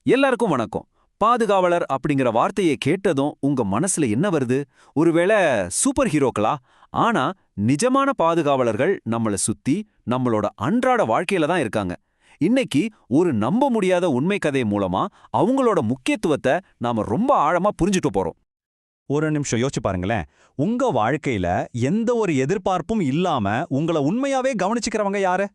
எல்லாருக்கும் வணக்கம். பாதுகாவலர் அப்படிங்கிற வார்த்தையை கேட்டதும் உங்க மனசுல என்ன வருது? ஒருவேளை சூப்பர் ஹீரோக்களா? ஆனா நிஜமான பாதுகாவலர்கள் நம்மள சுத்தி நம்மளோட அன்றாட வாழ்க்கையில தான் இருக்காங்க. இன்னைக்கு ஒரு நம்ப முடியாத உண்மை கதை மூலமா அவங்களோட முக்கியத்துவத்தை நாம ரொம்ப ஆழமா புரிஞ்சுட்டு போறோம். ஒரு நிமிஷம் யோசிச்சு பாருங்களேன். உங்க வாழ்க்கையில எந்த ஒரு எதிர்பார்ப்பும் இல்லாம உங்கள உண்மையாவே கவனிச்சுக்கிறவங்க யாரு?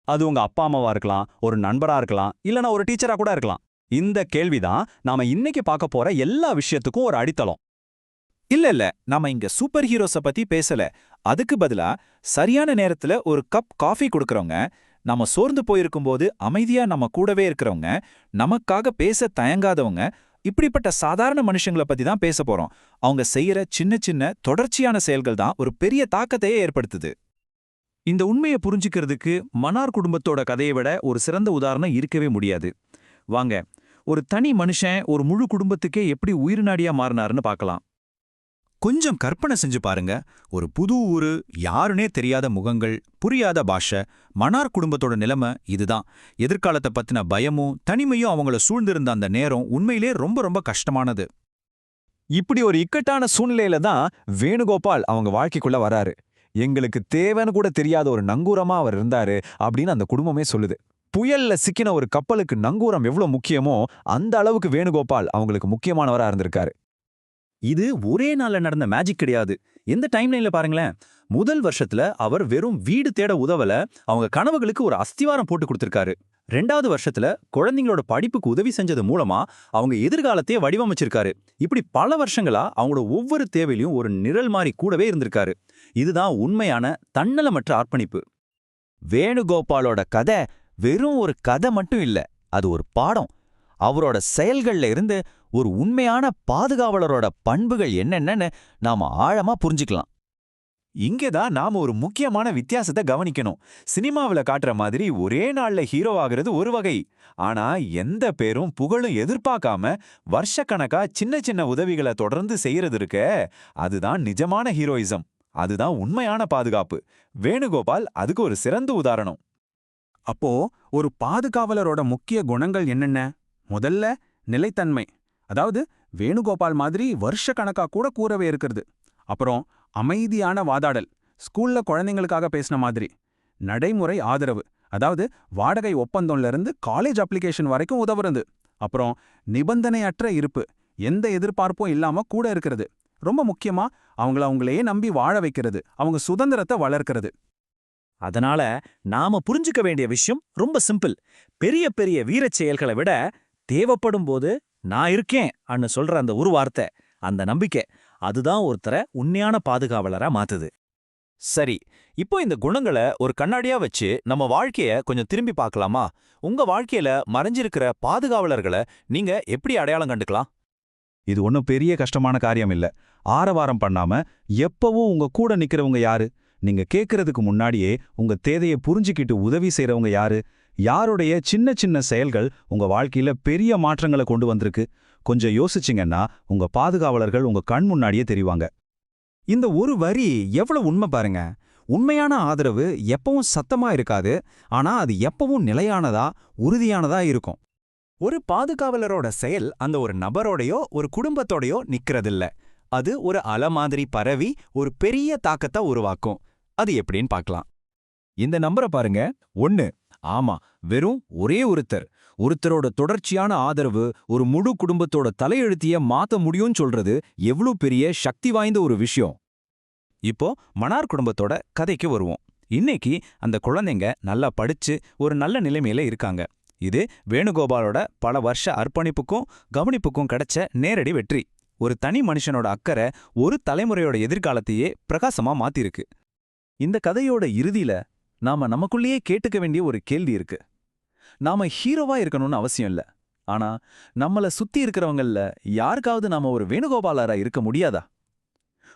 அது உங்க அப்பா அம்மாவா இருக்கலாம், ஒரு நண்பரா இருக்கலாம், இல்லனா ஒரு டீச்சரா கூட இருக்கலாம். இந்த கேள்விதான் நாம இன்னைக்கு பார்க்க போற எல்லா விஷயத்துக்கும் ஒரு அடித்தளம். இல்ல, நாம இங்க சூப்பர் ஹீரோஸ பத்தி பேசல. அதுக்கு பதிலா சரியான நேரத்துல ஒரு கப் காஃபி கொடுக்கறவங்க, நாம சோர்ந்து போயிருக்கும்போது அமைதியா நம்ம கூடவே இருக்கிறவங்க, நமக்காக பேச தயங்காதவங்க, இப்படிப்பட்ட சாதாரண மனுஷங்கள பத்தி தான் பேச போறோம். அவங்க செய்யற சின்ன சின்ன தொடர்ச்சியான செயல்கள் தான் ஒரு பெரிய தாக்கத்தையே ஏற்படுத்துது. இந்த உண்மையை புரிஞ்சுக்கிறதுக்கு மன்னார் குடும்பத்தோட கதையை விட ஒரு சிறந்த உதாரணம் இருக்கவே முடியாது. வாங்க, ஒரு தனி மனுஷன் ஒரு முழு குடும்பத்துக்கே எப்படி உயிர்நாடியா மாறினாருன்னு பார்க்கலாம். கொஞ்சம் கற்பனை செஞ்சு பாருங்க. ஒரு புது ஊரு, யாருனே தெரியாத முகங்கள், புரியாத பாஷை. மன்னார் குடும்பத்தோட நிலைமை இதுதான். எதிர்காலத்தை பத்தின பயமும் தனிமையும் அவங்கள சூழ்ந்திருந்த அந்த நேரம் உண்மையிலே ரொம்ப ரொம்ப கஷ்டமானது. இப்படி ஒரு இக்கட்டான சூழ்நிலையில தான் வேணுகோபால் அவங்க வாழ்க்கைக்குள்ள வராரு. எங்களுக்கு தேவைன்னு கூட தெரியாத ஒரு நங்கூரமா அவர் இருந்தாரு அப்படின்னு அந்த குடும்பமே சொல்லுது. புயல்ல சிக்கின ஒரு கப்பலுக்கு நங்கூரம் எவ்வளவு முக்கியமோ அந்த அளவுக்கு வேணுகோபால் அவங்களுக்கு முக்கியமானவரா இருந்திருக்காரு. இது ஒரே நாள்ல நடந்த மேஜிக் கிடையாது. எந்த டைம்லைன்ல பாருங்களேன். முதல் வருஷத்துல அவர் வெறும் வீடு தேட உதவல, அவங்க கனவுகளுக்கு ஒரு அஸ்திவாரம் போட்டு கொடுத்திருக்காரு. 2வது வருஷத்துல குழந்தைங்களோட படிப்புக்கு உதவி செஞ்சது மூலமா அவங்க எதிர்காலத்தையே வடிவமைச்சிருக்காரு. இப்படி பல வருஷங்களா அவங்களோட ஒவ்வொரு தேவையிலையும் ஒரு நிழல் மாறி கூடவே இருந்திருக்காரு. இதுதான் உண்மையான தன்னலமற்ற அர்ப்பணிப்பு. வேணுகோபாலோட கதை வெறும் ஒரு கதை மட்டும் இல்ல, அது ஒரு பாடம். அவரோட செயல்கள்ல இருந்து ஒரு உண்மையான பாதுகாவலரோட பண்புகள் என்னென்னு நாம ஆழமா புரிஞ்சுக்கலாம். இங்கேதான் நாம ஒரு முக்கியமான வித்தியாசத்தை கவனிக்கணும். சினிமாவில் காட்டுற மாதிரி ஒரே நாள்ல ஹீரோ ஆகிறது ஒரு வகை. ஆனா எந்த பேரும் புகழும் எதிர்பார்க்காம வருஷக்கணக்கா சின்ன சின்ன உதவிகளை தொடர்ந்து செய்யறது இருக்க, அதுதான் நிஜமான ஹீரோயிசம். அதுதான் உண்மையான பாதுகாப்பு. வேணுகோபால் அதுக்கு ஒரு சிறந்த உதாரணம். அப்போ ஒரு பாதுகாவலரோட முக்கிய குணங்கள் என்னென்ன? முதல்ல நிலைத்தன்மை. அதாவது வேணுகோபால் மாதிரி வருஷக்கணக்கா கூட கூறவே இருக்கிறது. அப்புறம் அமைதியான வாதாடல், ஸ்கூல்ல குழந்தைங்களுக்காக பேசின மாதிரி. நடைமுறை ஆதரவு, அதாவது வாடகை ஒப்பந்தம்ல இருந்து காலேஜ் அப்ளிகேஷன் வரைக்கும் உதவுறது. அப்புறம் நிபந்தனையற்ற இருப்பு, எந்த எதிர்பார்ப்பும் இல்லாம கூட இருக்கிறது. ரொம்ப முக்கியமா அவங்களையே நம்பி வாழ வைக்கிறது, அவங்க சுதந்திரத்தை வளர்க்கிறது. அதனால நாம புரிஞ்சுக்க வேண்டிய விஷயம் ரொம்ப சிம்பிள். பெரிய பெரிய வீரச் செயல்களை விட தேவைப்படும் போது நான் இருக்கேன் அன்னு சொல்ற அந்த ஒரு வார்த்தை, அந்த நம்பிக்கை, அதுதான் ஒருத்தரை உண்மையான பாதுகாவலரா மாத்துது. சரி, இப்போ இந்த குணங்களை ஒரு கண்ணாடியா வச்சு நம்ம வாழ்க்கைய கொஞ்சம் திரும்பி பார்க்கலாமா? உங்க வாழ்க்கையில மறைஞ்சிருக்கிற பாதுகாவலர்களை நீங்க எப்படி அடையாளம் கண்டுக்கலாம்? இது ஒன்றும் பெரிய கஷ்டமான காரியம் இல்ல. ஆரவாரம் பண்ணாம எப்பவும் உங்க கூட நிக்கிறவங்க யாரு? நீங்க கேட்கறதுக்கு முன்னாடியே உங்க தேவையை புரிஞ்சுக்கிட்டு உதவி செய்றவங்க யாரு? யாருடைய சின்ன சின்ன செயல்கள் உங்க வாழ்க்கையில பெரிய மாற்றங்களை கொண்டு வந்திருக்கு? கொஞ்சம் யோசிச்சிங்கன்னா உங்க பாதுகாவலர்கள் உங்க கண் முன்னாடியே தெரிவாங்க. இந்த ஒரு வரி எவ்வளவு உண்மை பாருங்க. உண்மையான ஆதரவு எப்பவும் சத்தமா இருக்காது, ஆனா அது எப்பவும் நிலையானதா, உறுதியானதா இருக்கும். ஒரு பாதுகாவலரோட செயல் அந்த ஒரு நபரோடையோ ஒரு குடும்பத்தோடையோ நிக்கிறதில்ல. அது ஒரு அலை மாதிரி பரவி ஒரு பெரிய தாக்கத்தை உருவாக்கும். அது எப்படின்னு பார்க்கலாம். இந்த நம்பரை பாருங்க. 1. ஆமா, வெறும் ஒரே ஒருத்தரோட தொடர்ச்சியான ஆதரவு ஒரு முழு குடும்பத்தோட தலையெழுத்திய மாத்த முடியும்னு சொல்றது எவ்வளவு பெரிய சக்தி வாய்ந்த ஒரு விஷயம். இப்போ மன்னார் குடும்பத்தோட கதைக்கு வருவோம். இன்னைக்கு அந்த குழந்தைங்க நல்லா படிச்சு ஒரு நல்ல நிலைமையில இருக்காங்க. இது வேணுகோபாலோட பல வருஷ அர்ப்பணிப்புக்கும் கவனிப்புக்கும் கிடைச்ச நேரடி வெற்றி. ஒரு தனி மனுஷனோட அக்கறை ஒரு தலைமுறையோட எதிர்காலத்தையே பிரகாசமா மாத்திருக்கு. இந்த கதையோட இறுதியில நாம நமக்குள்ளேயே கேட்டுக்க வேண்டிய ஒரு கேள்வி இருக்கு. நாம ஹீரோவா இருக்கணும்னு அவசியம் இல்ல. ஆனா நம்மள சுத்தி இருக்கிறவங்கள யாருக்காவது நாம ஒரு வேணுகோபாலரா இருக்க முடியாதா?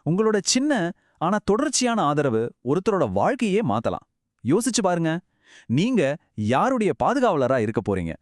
உங்களோட சின்ன ஆனா தொடர்ச்சியான ஆதரவு ஒருத்தரோட வாழ்க்கையே மாத்தலாம். யோசிச்சு பாருங்க. நீங்க யாருடைய பாதுகாவலரா இருக்க போறீங்க?